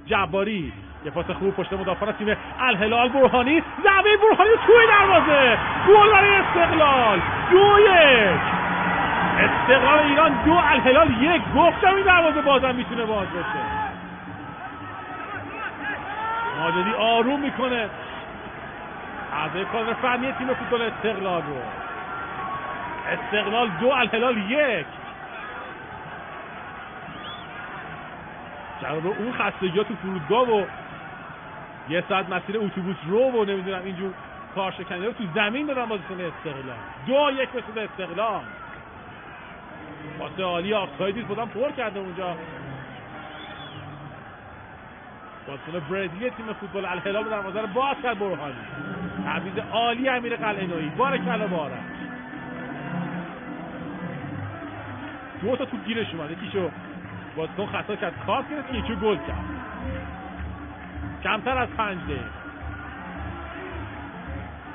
جباری، یه پاس خوب پشت مدافعان تیم الهلال. برهانی، ضربه برهانی توی دروازه، گل برای استقلال. 2-1 استقلال ایران 2 الهلال 1. گفتم این دروازه بازم میتونه باز بشه. ماجدی آروم میکنه اعضای کادر فنی تیم فوتبال استقلال رو. استقلال 2 الهلال 1. جواب اون خستگی‌ها تو فرودگاه و یه ساعت مسیر اتوبوس رو و نمیدونم اینجور کارشکنی رو تو زمین دارن بازیکن استقلال. 2-1 به سود استقلال. پاس عالی آفسایدی بودن پر کرده اونجا. بازیکن برزیلی تیم فوتبال الهلال رو دروازه رو باز کرد برهانی. تعویض عالی امیر قلعه‌نویی. بارکلا بارک. 2 تا توپ گیرش اومد. یکیشو بازیکن خطا کرد، کارت گرفت، یکیشو گل کرد. کمتر از 5 دقیقه